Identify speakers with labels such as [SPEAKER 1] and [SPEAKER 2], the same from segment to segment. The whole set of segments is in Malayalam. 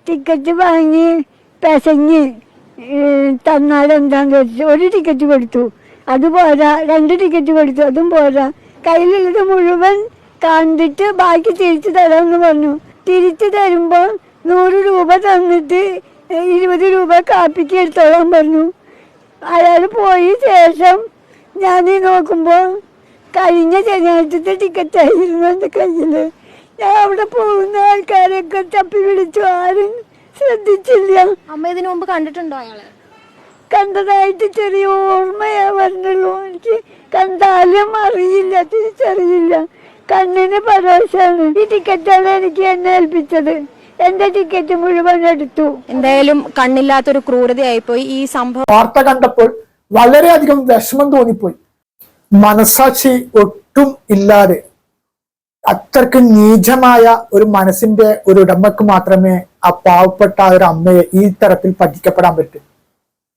[SPEAKER 1] ടിക്കറ്റ് വാങ്ങി പെസഞ്ഞ് തന്നാലെന്താന്ന് വെച്ചു. ഒരു ടിക്കറ്റ് കൊടുത്തു, അത് പോരാ. 2 ടിക്കറ്റ് കൊടുത്തു, അതും പോരാ. കയ്യിലുള്ളത് മുഴുവൻ കണ്ടിട്ട് ബാക്കി തിരിച്ചു തരാമെന്ന് പറഞ്ഞു. തിരിച്ചു തരുമ്പോൾ 100 രൂപ തന്നിട്ട് 20 രൂപ കാപ്പിക്ക് എടുത്തോളാൻ പറഞ്ഞു. അയാൾ പോയി ശേഷം ഞാൻ നോക്കുമ്പോൾ കഴിഞ്ഞ ശനിയാഴ്ചത്തെ ടിക്കറ്റായിരുന്നു എൻ്റെ കയ്യിൽ. ഞാൻ അവിടെ പോകുന്ന ആൾക്കാരൊക്കെ തപ്പി വിളിച്ചു, ആരും ശ്രദ്ധിച്ചില്ല.
[SPEAKER 2] അമ്മ ഇതിനു മുമ്പ് കണ്ടിട്ടുണ്ടോ അയാളെ?
[SPEAKER 1] കണ്ടതായിട്ട് ചെറിയ ഓർമ്മയാ പറഞ്ഞുള്ളൂ. എനിക്ക് കണ്ടാലും അറിയില്ല, തിരിച്ചറിയില്ല. കണ്ണിന് പരോശാണ്. ഈ ടിക്കറ്റാണ് എനിക്ക് എന്നെ ഏൽപ്പിച്ചത്. എന്റെ ടിക്കറ്റ് മുഴുവൻ എടുത്തു.
[SPEAKER 2] എന്തായാലും കണ്ണില്ലാത്തൊരു ക്രൂരതയായിപ്പോയി ഈ സംഭവം.
[SPEAKER 3] വാർത്ത കണ്ടപ്പോൾ വളരെയധികം വിഷമം തോന്നിപ്പോയി. മനസാക്ഷി ഒട്ടും ഇല്ലാതെ അത്രക്ക് നീചമായ ഒരു മനസ്സിന്റെ ഒരു ഉടമക്ക് മാത്രമേ ആ പാവപ്പെട്ട ഒരു അമ്മയെ ഈ തരത്തിൽ പറ്റിക്കപ്പെടാൻ പറ്റൂ.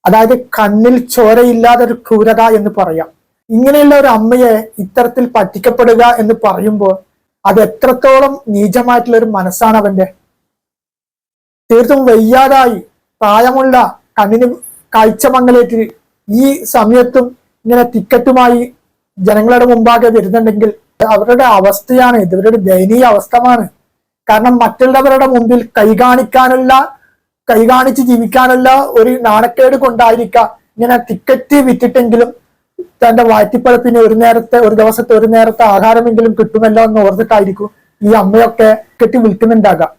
[SPEAKER 3] അതായത് കണ്ണിൽ ചോരയില്ലാതെ ഒരു ക്രൂരത എന്ന് പറയാം. ഇങ്ങനെയുള്ള ഒരു അമ്മയെ ഇത്തരത്തിൽ പറ്റിക്കപ്പെടുക എന്ന് പറയുമ്പോൾ അത് എത്രത്തോളം നീചമായിട്ടുള്ള ഒരു മനസ്സാണ് അവന്റെ. തീർത്തും വയ്യാതായി പ്രായമുള്ള കണ്ണിന് കാഴ്ച മങ്ങലേറ്റ് ഈ സമയത്തും ഇങ്ങനെ ടിക്കറ്റുമായി ജനങ്ങളുടെ മുമ്പാകെ വരുന്നുണ്ടെങ്കിൽ അവരുടെ അവസ്ഥയാണ് ഇത്. ഇവരുടെ ദയനീയ അവസ്ഥമാണ്. കാരണം മറ്റുള്ളവരുടെ മുമ്പിൽ കൈകാണിച്ച് ജീവിക്കാനുള്ള ഒരു നാണക്കേട് കൊണ്ടായിരിക്കാം ഇങ്ങനെ ടിക്കറ്റ് വിറ്റിട്ടെങ്കിലും തന്റെ വാറ്റിപ്പഴപ്പിന് ഒരു ദിവസത്തെ ഒരു നേരത്തെ ആഹാരമെങ്കിലും കിട്ടുമല്ലോ എന്ന് ഓർത്തിട്ടായിരിക്കും ഈ അമ്മയൊക്കെ കെട്ടി വിൽക്കുന്നുണ്ടാകാം.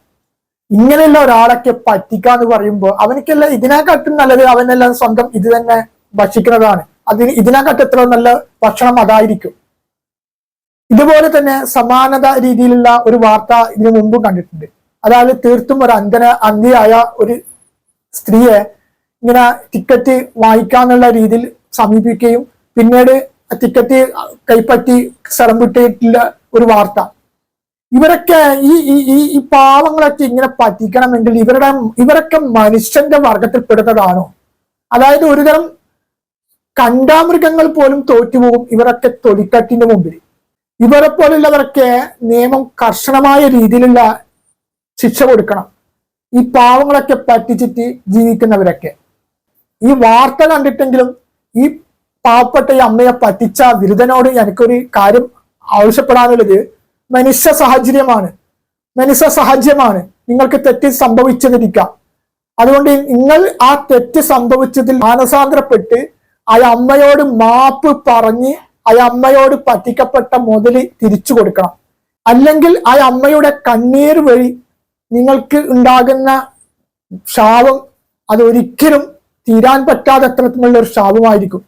[SPEAKER 3] ഇങ്ങനെയുള്ള ഒരാളൊക്കെ പറ്റിക്കാന്ന് പറയുമ്പോൾ അവനക്കല്ല ഇതിനെക്കാട്ടും നല്ലത് അവനെല്ലാം സ്വന്തം ഇത് തന്നെ ഭക്ഷിക്കുന്നതാണ്. ഇതിനെക്കാട്ടും എത്ര നല്ല ഭക്ഷണം അതായിരിക്കും. ഇതുപോലെ തന്നെ സമാനത രീതിയിലുള്ള ഒരു വാർത്ത ഇതിനു മുമ്പും കണ്ടിട്ടുണ്ട്. അതായത് തീർത്തും ഒരു അന്ധ്യയായ ഒരു സ്ത്രീയെ ഇങ്ങനെ ടിക്കറ്റ് വാങ്ങിക്കാന്നുള്ള രീതിയിൽ സമീപിക്കുകയും പിന്നീട് ടിക്കറ്റ് കൈപ്പറ്റി സ്ഥലം വിട്ടിട്ടുള്ള ഒരു വാർത്ത. ഇവരൊക്കെ ഈ പാവങ്ങളൊക്കെ ഇങ്ങനെ പറ്റിക്കണമെങ്കിൽ ഇവരൊക്കെ മനുഷ്യന്റെ വർഗത്തിൽപ്പെടുന്നതാണോ? അതായത് ഒരുതരം കണ്ടാമൃഗങ്ങൾ പോലും തോറ്റുപോകും ഇവരൊക്കെ തൊലിക്കട്ടിന്റെ മുമ്പിൽ. ഇവരെ പോലുള്ളവരൊക്കെ നിയമം കർശനമായ രീതിയിലുള്ള ശിക്ഷ കൊടുക്കണം. ഈ പാവങ്ങളൊക്കെ പറ്റിച്ചിട്ട് ജീവിക്കുന്നവരൊക്കെ. ഈ വാർത്ത കണ്ടിട്ടെങ്കിലും ഈ പാവപ്പെട്ട ഈ അമ്മയെ പറ്റിച്ച ബിരുദനോട് എനിക്കൊരു കാര്യം ആവശ്യപ്പെടാനുള്ളത് മനുഷ്യ സാഹചര്യമാണ്. നിങ്ങൾക്ക് തെറ്റ് സംഭവിച്ചതിരിക്കാം. അതുകൊണ്ട് നിങ്ങൾ ആ തെറ്റ് സംഭവിച്ചതിൽ മാനസാന്തരപ്പെട്ട് ആ അമ്മയോട് മാപ്പ് പറഞ്ഞ് ആ അമ്മയോട് പറ്റിക്കപ്പെട്ട മുതല് തിരിച്ചു കൊടുക്കണം. അല്ലെങ്കിൽ ആ അമ്മയുടെ കണ്ണീർ വഴി നിങ്ങൾക്ക് ഉണ്ടാകുന്ന ശാപം അതൊരിക്കലും തീരാൻ പറ്റാതെ അത്തരത്തിലുള്ള ഒരു ശാപമായിരിക്കും.